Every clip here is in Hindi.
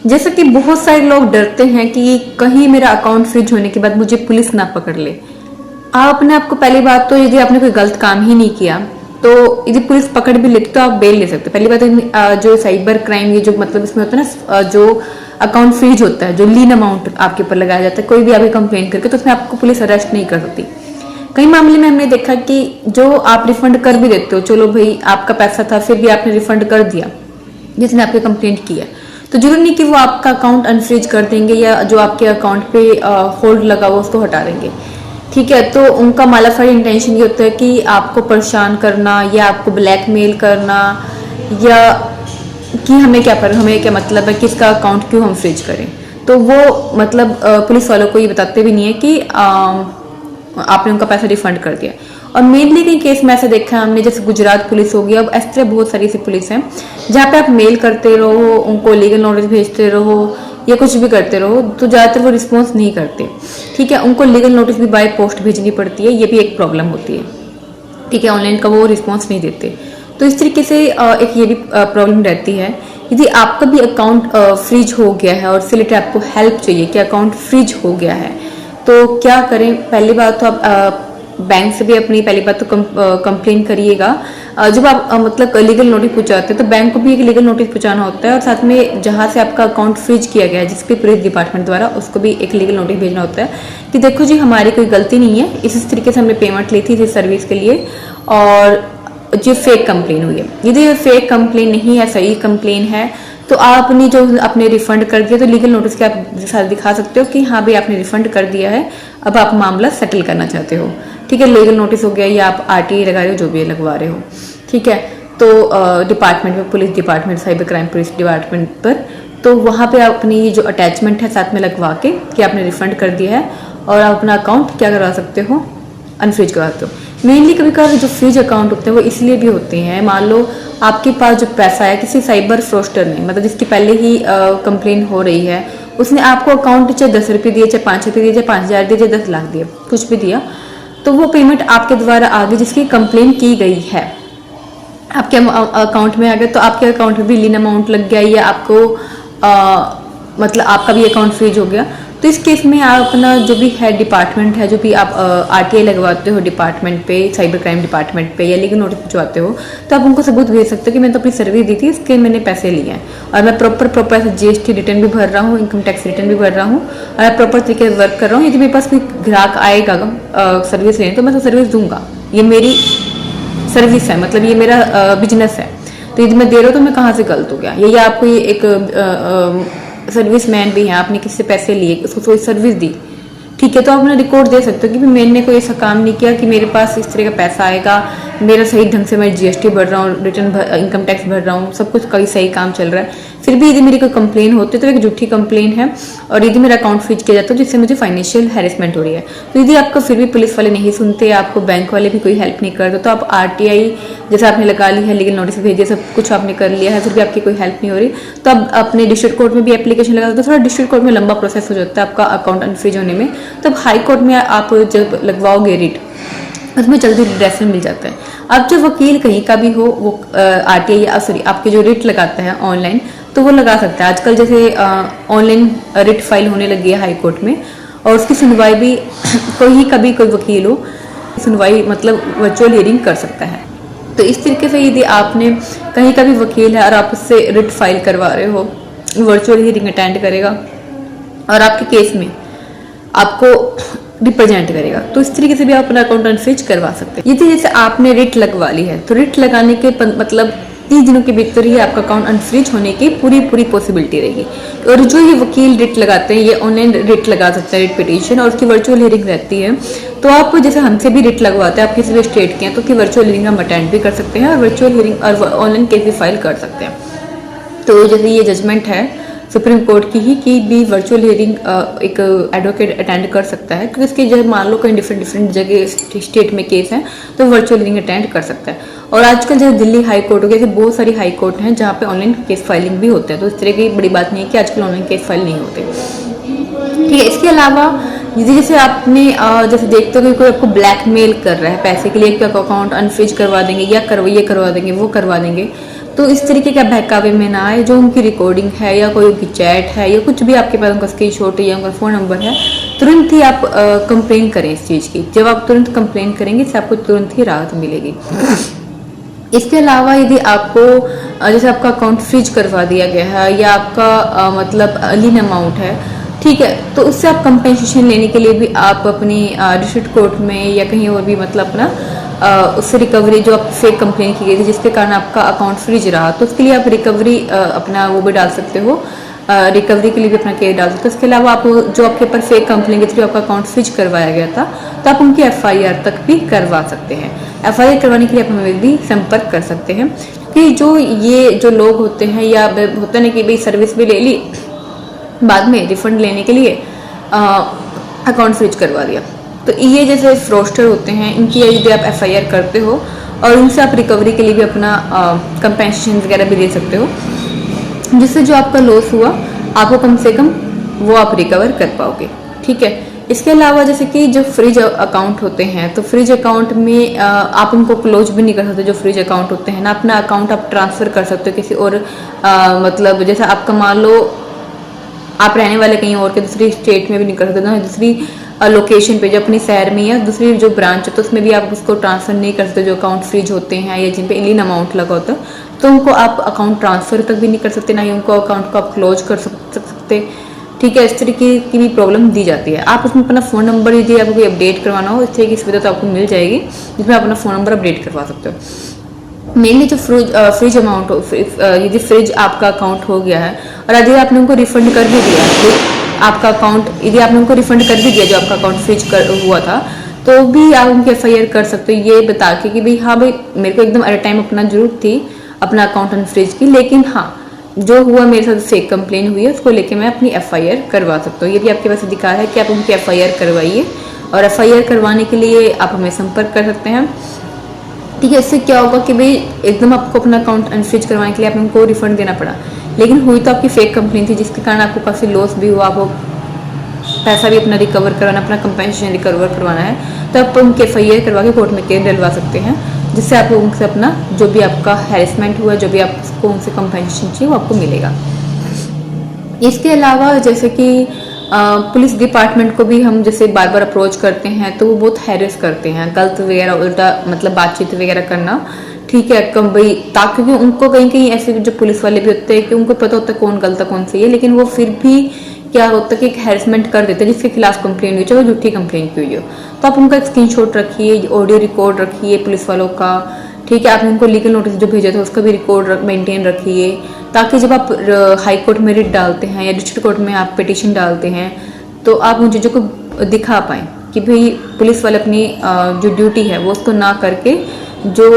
जैसा कि बहुत सारे लोग डरते हैं कि कहीं मेरा अकाउंट फ्रीज होने के बाद मुझे पुलिस ना पकड़ ले। आप अपने आप को, पहली बात तो यदि आपने कोई गलत काम ही नहीं किया तो यदि पुलिस पकड़ भी लेती तो आप बेल ले सकते। पहली बात तो जो साइबर क्राइम, ये जो मतलब इसमें होता है ना, जो अकाउंट फ्रीज होता है, जो लीन अमाउंट आपके ऊपर लगाया जाता है कोई भी आपकी कंप्लेन करके, तो उसमें आपको पुलिस अरेस्ट नहीं कर सकती। कई मामले में हमने देखा कि जो आप रिफंड कर भी देते हो, चलो भाई आपका पैसा था फिर भी आपने रिफंड कर दिया जिसने आपके कंप्लेंट किया, तो जरूरी नहीं कि वो आपका अकाउंट अनफ्रीज कर देंगे या जो आपके अकाउंट पे होल्ड लगा हुआ उसको हटा देंगे। ठीक है, तो उनका मालाफाइड इंटेंशन ये होता है कि आपको परेशान करना या आपको ब्लैकमेल करना, या कि हमें क्या मतलब है कि इसका अकाउंट क्यों हम फ्रीज करें। तो वो मतलब पुलिस वालों को ये बताते भी नहीं है कि आपने उनका पैसा रिफंड कर दिया। और मेनली कई केस में ऐसा देखा है हमने, जैसे गुजरात पुलिस होगी, अब इस तरह बहुत सारी ऐसी पुलिस है जहाँ पे आप मेल करते रहो, उनको लीगल नोटिस भेजते रहो या कुछ भी करते रहो, तो ज्यादातर वो रिस्पॉन्स नहीं करते। ठीक है, उनको लीगल नोटिस भी बाय पोस्ट भेजनी पड़ती है, ये भी एक प्रॉब्लम होती है। ठीक है, ऑनलाइन का वो रिस्पॉन्स नहीं देते, तो इस तरीके से एक ये भी प्रॉब्लम रहती है। यदि आपका भी अकाउंट फ्रीज हो गया है और इससे रिलेटेड आपको हेल्प चाहिए कि अकाउंट फ्रीज हो गया है, तो क्या करें। पहली बात तो आप बैंक से भी अपनी पहली बात तो कंप्लेन करिएगा। जब आप मतलब लीगल नोटिस पहुंचाते हैं तो बैंक को भी एक लीगल नोटिस पहुंचाना होता है, और साथ में जहां से आपका अकाउंट फ्रीज किया गया है जिसके पुलिस डिपार्टमेंट द्वारा, उसको भी एक लीगल नोटिस भेजना होता है कि देखो जी हमारी कोई गलती नहीं है, इस तरीके से हमने पेमेंट ली थी इस सर्विस के लिए और जो फेक कंप्लेन हुई है। यदि ये फेक कंप्लेन नहीं है, सही कंप्लेन है, तो आप अपनी जो आपने रिफंड कर दिया तो लीगल नोटिस के आप साथ दिखा सकते हो कि हाँ भाई आपने रिफंड कर दिया है, अब आप मामला सेटल करना चाहते हो। ठीक है, लीगल नोटिस हो गया या आप आरटीआई लगा रहे हो, जो भी लगवा रहे हो। ठीक है, तो डिपार्टमेंट में, police department, cyber crime police department पर, तो वहाँ पे आप अपनी जो अटैचमेंट है साथ में लगवा के कि आपने रिफंड कर दिया है, और आप अपना अकाउंट क्या करवा सकते हो, अनफ्रीज करवा सकते हो। मेनली कभी कभार जो फ्रीज अकाउंट होते हैं वो इसलिए भी होते हैं, मान लो आपके पास जो पैसा है किसी साइबर फ्रॉस्टर ने, मतलब जिसकी पहले ही कंप्लेन हो रही है, उसने आपको अकाउंट चाहे 10 रुपये दिए, चाहे 5 रुपये दिए, चाहे 5,000 दिए, चाहे 10 लाख दिए, कुछ भी दिया, तो वो पेमेंट आपके द्वारा आ गई जिसकी कंप्लेन की गई है, आपके अकाउंट में आ गया, तो आपके अकाउंट में भी लीन अमाउंट लग गया या आपको मतलब आपका भी अकाउंट फ्रीज हो गया। तो इस केस में आप अपना जो भी है डिपार्टमेंट है, जो भी आप आरटीआई लगवाते हो डिपार्टमेंट पे, साइबर क्राइम डिपार्टमेंट पे, या लीगल नोटिस भिजवाते हो, तो आप उनको सबूत भेज सकते हो कि मैंने तो अपनी सर्विस दी थी, इसके मैंने पैसे लिए हैं और मैं प्रॉपर जीएसटी रिटर्न भी भर रहा हूँ, इनकम टैक्स रिटर्न भी भर रहा हूँ और मैं प्रॉपर तरीके से वर्क कर रहा हूँ। यदि मेरे पास कोई ग्राहक आएगा सर्विस लेने, तो मैं तो सर्विस दूंगा, ये मेरी सर्विस है, मतलब ये मेरा बिजनेस है। तो यदि मैं दे रहा हूँ तो मैं कहाँ से गलत हो गया, यही आपको ये एक सर्विस मैन भी है, आपने किससे पैसे लिए, उसको कोई सर्विस दी, ठीक है, तो आप अपना रिकॉर्ड दे सकते हो कि मैंने कोई ऐसा काम नहीं किया कि मेरे पास इस तरह का पैसा आएगा, मेरा सही ढंग से मैं जीएसटी भर रहा हूँ, रिटर्न इनकम टैक्स भर रहा हूँ, सब कुछ कहीं सही काम चल रहा है, फिर भी यदि मेरी कोई कंप्लेन होती है तो एक झूठी कंप्लेन है, और यदि मेरा अकाउंट फ्रीज किया जाता है जिससे मुझे फाइनेंशियल हैरेसमेंट हो रही है, तो यदि आपको फिर भी पुलिस वाले नहीं सुनते, आपको बैंक वाले भी कोई हेल्प नहीं करते, तो आप आरटीआई जैसे आपने लगा ली है, लीगल नोटिस भेजिए, सब कुछ आपने कर लिया है, फिर भी आपकी कोई हेल्प नहीं हो रही, तो आप अपने डिस्ट्रिक्ट कोर्ट में भी एप्लीकेशन लगा सकते हो। थोड़ा डिस्ट्रिक्ट कोर्ट में लंबा प्रोसेस हो जाता है आपका अकाउंट अनफ्रीज होने में, तब हाई कोर्ट में आप जब लगवाओगे रिट, उसमें जल्दी रिड्रेसल मिल जाता है। अब जो वकील कहीं का भी हो, वो आरटीआई या सॉरी आपके जो रिट लगाता है ऑनलाइन, तो वो लगा सकता है। आजकल जैसे ऑनलाइन रिट फाइल होने लगी है हाई कोर्ट में, और उसकी सुनवाई भी कोई वकील हो, सुनवाई मतलब वर्चुअल हियरिंग कर सकता है। तो इस तरीके से यदि आपने कहीं का भी वकील है और आप उससे रिट फाइल करवा रहे हो, वर्चुअल हियरिंग अटेंड करेगा और आपके केस में आपको रिप्रेजेंट करेगा, तो इस तरीके से भी आप अपना अकाउंट अनफ्रीज करवा सकते हैं। यदि जैसे आपने रिट लगवा ली है, तो रिट लगाने के मतलब 30 दिनों के भीतर ही आपका अकाउंट अनफ्रीज होने की पूरी पॉसिबिलिटी रहेगी। और जो ये वकील रिट लगाते हैं, ये ऑनलाइन रिट लगा सकते हैं, रिट पिटीशन, और उसकी वर्चुअल हियरिंग रहती है। तो आप जैसे हमसे भी रिट लगवाते हैं, आप किसी भी स्टेट के हैं, तो उसकी वर्चुअल हियरिंग हम अटेंड भी कर सकते हैं और वर्चुअल हियरिंग और ऑनलाइन केस भी फाइल कर सकते हैं। तो जैसे ये जजमेंट है सुप्रीम कोर्ट की ही कि भी वर्चुअल हियरिंग एक एडवोकेट अटेंड कर सकता है, क्योंकि इसके जब मान लो कोई डिफरेंट जगह स्टेट में केस है तो वर्चुअल हियरिंग अटेंड कर सकता है। और आजकल जैसे दिल्ली हाई कोर्ट हो गया, जैसे बहुत सारी हाई कोर्ट हैं जहाँ पे ऑनलाइन केस फाइलिंग भी होते हैं, तो इस तरह की बड़ी बात नहीं है कि आजकल ऑनलाइन केस फाइल नहीं होते। ठीक है, इसके अलावा यदि जैसे आपने जैसे देखते हो कि कोई आपको ब्लैकमेल कर रहा है पैसे के लिए कि अकाउंट अनफ्रीज करवा देंगे या ये करवा देंगे, वो करवा देंगे, तो इस तरीके का बहकावे में ना आए। जो उनकी रिकॉर्डिंग है या कोई उनकी चैट है या कुछ भी आपके पास उनका स्क्रीनशॉट या उनका फ़ोन नंबर है, तुरंत ही आप कंप्लेन करें इस चीज़ की। जब आप तुरंत कंप्लेन करेंगे इससे आपको तुरंत ही राहत मिलेगी। इसके अलावा यदि आपको जैसे आपका अकाउंट फ्रीज करवा दिया गया है या आपका मतलब लीन अमाउंट है, ठीक है, तो उससे आप कंपेंसेशन लेने के लिए भी आप अपनी डिस्ट्रिक्ट कोर्ट में या कहीं और भी मतलब अपना उससे रिकवरी, जो आप फेक कंप्लेन की गई थी जिसके कारण आपका अकाउंट फ्रीज रहा, तो उसके लिए आप रिकवरी अपना वो भी डाल सकते हो, रिकवरी के लिए भी अपना केस डाल सकते हो। इसके अलावा आप जो आपके ऊपर फेक कंप्लेन के थ्रू आपका अकाउंट फ्रीज करवाया गया था, तो आप उनकी एफआईआर तक भी करवा सकते हैं। एफआईआर करवाने के लिए आप हमें भी संपर्क कर सकते हैं कि जो लोग होते हैं या होता नहीं कि भाई सर्विस भी ले ली, बाद में रिफंड लेने के लिए अकाउंट फ्रीज करवा दिया, तो ये जैसे फ्रॉस्टर होते हैं, इनकी यदि आप एफआईआर करते हो और उनसे आप रिकवरी के लिए भी अपना कंपेंसेशन वगैरह भी दे सकते हो, जिससे जो आपका लॉस हुआ आपको कम से कम वो आप रिकवर कर पाओगे। ठीक है। इसके अलावा जैसे कि जो फ्रीज अकाउंट होते हैं, तो फ्रीज अकाउंट में आप उनको क्लोज भी नहीं कर सकते। जो फ्रीज अकाउंट होते हैं ना, अपना अकाउंट आप ट्रांसफर कर सकते हो किसी और मतलब जैसे आपका मान लो आप रहने वाले कहीं और के दूसरी स्टेट में भी नहीं कर सकते ना, दूसरी लोकेशन पे जो अपनी शहर में या दूसरी जो ब्रांच है तो उसमें भी आप उसको ट्रांसफर नहीं कर सकते। जो अकाउंट फ्रीज होते हैं या जिन पे इलीन अमाउंट लगा होता है, तो उनको आप अकाउंट ट्रांसफर तक भी नहीं कर सकते, ना ही उनको अकाउंट को आप क्लोज कर सकते। ठीक है, इस तरीके की भी प्रॉब्लम दी जाती है। आप उसमें अपना फ़ोन नंबर यदि आपको कोई अपडेट करवाना हो, इस तरह की सुविधा तो आपको मिल जाएगी जिसमें आप अपना फ़ोन नंबर अपडेट करवा सकते हो। मेनली जो फ्रीज अमाउंट यदि फ्रीज आपका अकाउंट हो गया है और यदि आपने उनको रिफंड कर भी दिया, तो आपका अकाउंट यदि आपने उनको रिफंड कर भी दिया जो आपका अकाउंट फ्रीज हुआ था, तो भी आप उनकी एफआईआर कर सकते हो, ये बता के कि भाई हाँ भाई मेरे को एकदम एट टाइम अपना जरूरत थी अपना अकाउंट अनफ्रीज की, लेकिन हाँ जो हुआ मेरे साथ फेक कंप्लेन हुई है उसको लेके मैं अपनी एफआईआर करवा सकता हूँ। ये भी आपके पास अधिकार है कि आप उनकी एफआईआर करवाइए, और एफआईआर करवाने के लिए आप हमें संपर्क कर सकते हैं। ठीक है, इससे क्या होगा कि भाई एकदम आपको अपना अकाउंट अनफ्रीज करवाने के लिए आपने उनको रिफंड देना पड़ा, लेकिन हुई तो आपकी फेक कंप्लेन थी जिसके कारण आपको काफ़ी लॉस भी हुआ, आपको पैसा भी अपना रिकवर करवाना, अपना कंपेंसेशन रिकवर करवाना है, तो आप उनके एफआईआर करवा के कोर्ट में केस डलवा सकते हैं, जिससे आप उनसे अपना जो भी आपका हैरेसमेंट हुआ, जो भी आपको उनसे कंपेंसेशन चाहिए वो आपको मिलेगा। इसके अलावा जैसे कि पुलिस डिपार्टमेंट को भी हम जैसे बार बार अप्रोच करते हैं तो वो बहुत हैरेस करते हैं, गलत वगैरह उल्टा मतलब बातचीत वगैरह करना। ठीक है, कम भाई ताकि उनको कहीं कहीं ऐसे जो पुलिस वाले भी होते हैं कि उनको पता होता है कौन गलत है कौन सही है, लेकिन वो फिर भी क्या होता है कि एक हैरेसमेंट कर देते हैं जिसके खिलाफ कंप्लेन हुई, चाहे वो झूठी कंप्लेन की हुई हो। तो आप उनका एक स्क्रीनशॉट रखिए, ऑडियो रिकॉर्ड रखिए पुलिस वालों का। ठीक है, आपने उनको लीगल नोटिस जो भेजा था उसका भी रिकॉर्ड मेंटेन रखिए, ताकि जब आप हाई कोर्ट में रिट डालते हैं या डिस्ट्रिक्ट कोर्ट में आप पिटीशन डालते हैं तो आप उन चीज़ों को दिखा पाएँ कि भाई पुलिस वाले अपनी जो ड्यूटी है वो उसको ना करके जो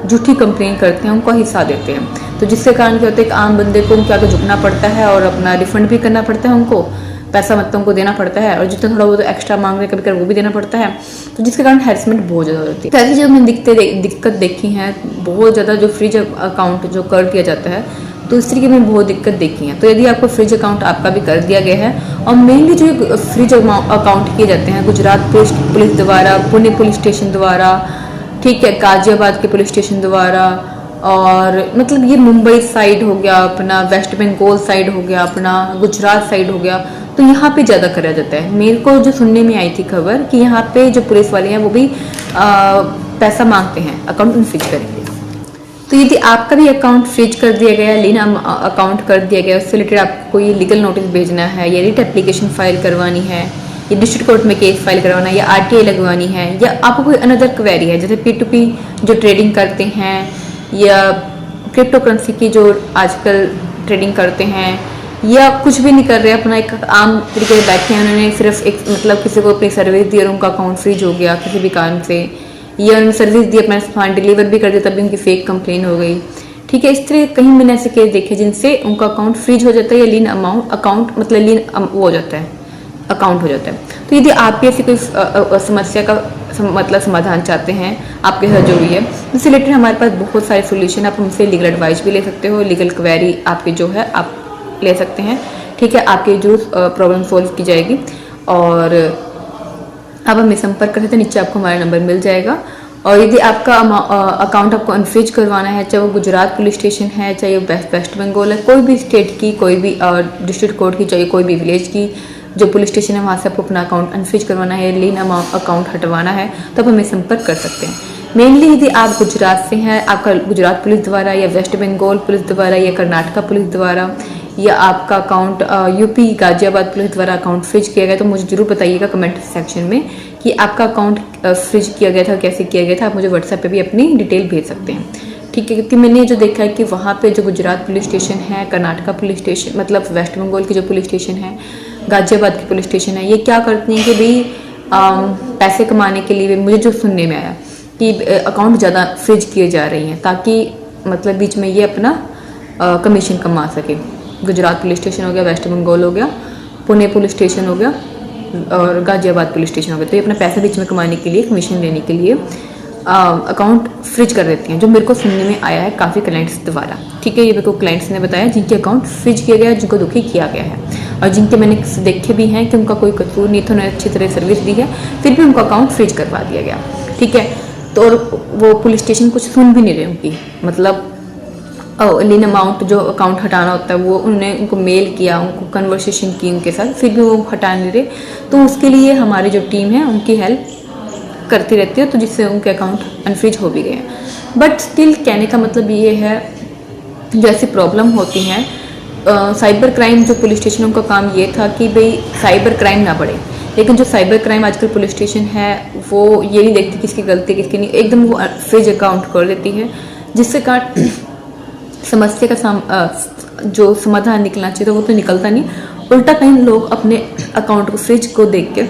झूठी कंप्लेन करते हैं उनको हिस्सा देते हैं। तो जिसके कारण क्या होता है, एक आम बंदे को उनके आगे झुकना पड़ता है और अपना रिफंड भी करना पड़ता है, उनको पैसा मतलब उनको देना पड़ता है, और जितना थोड़ा बहुत एक्स्ट्रा मांग रहे कभी कभी वो भी देना पड़ता है, तो जिसके कारण हैरेसमेंट बहुत ज़्यादा होती है। ऐसी जो मैंने दिक्कत देखी है बहुत ज़्यादा, जो फ्रीज अकाउंट जो कर दिया जाता है, तो इस तरीके में बहुत दिक्कत देखी है। तो यदि आपको फ्रीज अकाउंट आपका भी कर दिया गया है, और मेनली जो फ्रीज अकाउंट किए जाते हैं गुजरात पुलिस द्वारा, पुणे पुलिस स्टेशन द्वारा, ठीक है, गाजियाबाद के पुलिस स्टेशन द्वारा, और मतलब ये मुंबई साइड हो गया अपना, वेस्ट बंगाल साइड हो गया अपना, गुजरात साइड हो गया, तो यहाँ पे ज़्यादा करा जाता है। मेरे को जो सुनने में आई थी खबर कि यहाँ पे जो पुलिस वाले हैं वो भी पैसा मांगते हैं अकाउंट फ्रीज करेंगे। तो यदि आपका भी अकाउंट फ्रीज कर दिया गया, लीन अकाउंट कर दिया गया, उससे रिलेटेड आपको कोई लीगल नोटिस भेजना है या रिट एप्लीकेशन फाइल करवानी है या डिस्ट्रिक्ट कोर्ट में केस फाइल करवाना है या आरटीआई लगवानी है, या आपको कोई अनदर क्वेरी है जैसे P2P जो ट्रेडिंग करते हैं या क्रिप्टो करेंसी की जो आजकल ट्रेडिंग करते हैं, या कुछ भी नहीं कर रहे, अपना एक आम तरीके से बैठे हैं, उन्होंने सिर्फ एक मतलब किसी को अपनी सर्विस दी और उनका अकाउंट फ्रीज हो गया किसी भी कारण से, या उन्होंने सर्विस दी अपना सामान डिलीवर भी कर दिया तभी उनकी फेक कंप्लेन हो गई। ठीक है, इस तरह कहीं मैंने ऐसे केस देखे जिनसे उनका अकाउंट फ्रीज हो जाता है या लीन अकाउंट मतलब लीन वो हो जाता है, अकाउंट हो जाता है। तो यदि आप भी ऐसी कोई समस्या का मतलब समाधान चाहते हैं आपके साथ जो भी है, इससे रिलेटेड हमारे पास बहुत सारे सोल्यूशन, आप हमसे लीगल एडवाइस भी ले सकते हो, लीगल क्वेरी आपकी जो है आप ले सकते हैं। ठीक है, आपकी जो प्रॉब्लम सॉल्व की जाएगी, और आप हमें संपर्क कर सकते हैं, नीचे आपको हमारा नंबर मिल जाएगा। और यदि आपका अकाउंट आपको अनफ्रीज करवाना है, चाहे वो गुजरात पुलिस स्टेशन है, चाहे वो वेस्ट बंगाल है, कोई भी स्टेट की, कोई भी डिस्ट्रिक्ट कोर्ट की, चाहे कोई भी विलेज की जो पुलिस स्टेशन है, वहाँ से आपको अपना अकाउंट अनफ्रीज करवाना है, लीन अकाउंट हटवाना है, तो आप हमें संपर्क कर सकते हैं। मेनली यदि आप गुजरात से हैं, आपका गुजरात पुलिस द्वारा या वेस्ट बंगाल पुलिस द्वारा या कर्नाटका पुलिस द्वारा या आपका अकाउंट यूपी गाजियाबाद पुलिस द्वारा अकाउंट फ्रीज किया गया, तो मुझे जरूर बताइएगा कमेंट सेक्शन में कि आपका अकाउंट फ्रीज किया गया था, कैसे किया गया था। आप मुझे व्हाट्सएप पे भी अपनी डिटेल भेज सकते हैं, ठीक है। क्योंकि मैंने जो देखा है कि वहाँ पे जो गुजरात पुलिस स्टेशन है, कर्नाटका पुलिस स्टेशन, मतलब वेस्ट बंगाल की जो पुलिस स्टेशन है, गाजियाबाद की पुलिस स्टेशन है, ये क्या करती हैं कि भाई पैसे कमाने के लिए, मुझे जो सुनने में आया कि अकाउंट ज़्यादा फ्रीज किए जा रही हैं ताकि मतलब बीच में ये अपना कमीशन कमा सके। गुजरात पुलिस स्टेशन हो गया, वेस्ट बंगाल हो गया, पुणे पुलिस स्टेशन हो गया और गाजियाबाद पुलिस स्टेशन हो गया, तो ये अपना पैसा बीच में कमाने के लिए, कमीशन लेने के लिए अकाउंट फ्रीज कर देती हैं, जो मेरे को सुनने में आया है काफ़ी क्लाइंट्स द्वारा, ठीक है। ये मेरे को क्लाइंट्स ने बताया जिनके अकाउंट फ्रीज किया गया है, जिनको दुखी किया गया है, और जिनके मैंने देखे भी हैं कि उनका कोई कसूर नहीं था, उन्होंने अच्छी तरह सर्विस दी है, फिर भी उनका अकाउंट फ्रीज करवा दिया गया, ठीक है। तो वो पुलिस स्टेशन कुछ सुन भी नहीं रहे उनकी, मतलब लीन अमाउंट जो अकाउंट हटाना होता है वो उन्होंने उनको मेल किया, उनको कन्वर्सेशन की उनके साथ, फिर भी वो हटा नहीं रहे। तो उसके लिए हमारी जो टीम है उनकी हेल्प करती रहती है, तो जिससे उनके अकाउंट अनफ्रीज हो भी गए हैं। बट स्टिल कहने का मतलब ये है, जो ऐसी प्रॉब्लम होती हैं, साइबर क्राइम जो पुलिस स्टेशनों का काम ये था कि भाई साइबर क्राइम ना बढ़े, लेकिन जो साइबर क्राइम आजकल पुलिस स्टेशन है वो ये नहीं देखती किसकी गलती किसकी नहीं, एकदम वो फ्रीज अकाउंट कर देती है, जिससे कारण समस्या का जो समाधान निकलना चाहिए था वो तो निकलता नहीं, उल्टा कहीं लोग अपने अकाउंट को फ्रीज को देख के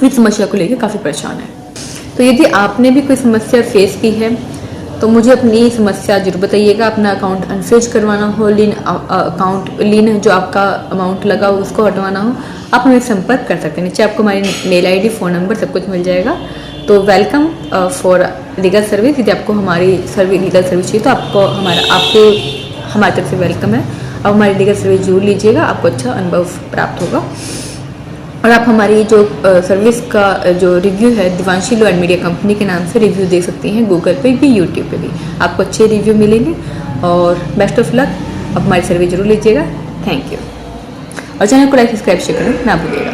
फिर समस्या को लेकर काफ़ी परेशान है। तो यदि आपने भी कोई समस्या फेस की है तो मुझे अपनी समस्या जरूर बताइएगा। अपना अकाउंट अनफ्रीज करवाना हो, लीन जो आपका अमाउंट लगा हो उसको हटवाना हो, आप हमें संपर्क कर सकते हैं। नीचे आपको हमारी मेल आईडी, फ़ोन नंबर सब कुछ मिल जाएगा। तो वेलकम फॉर लीगल सर्विस। यदि आपको हमारी लीगल सर्विस चाहिए तो आपको हमारी तरफ से वेलकम है। अब हमारी लीगल सर्विस जरूर लीजिएगा, आपको अच्छा अनुभव प्राप्त होगा। और आप हमारी जो सर्विस का जो रिव्यू है Divanshi law and media company के नाम से रिव्यू दे सकती हैं, गूगल पे भी, यूट्यूब पे भी आपको अच्छे रिव्यू मिलेंगे। और बेस्ट ऑफ लक, आप हमारी सर्विस जरूर लीजिएगा। Thank you. और चैनल को लाइक सब्सक्राइब शेयर करना ना भूलिएगा।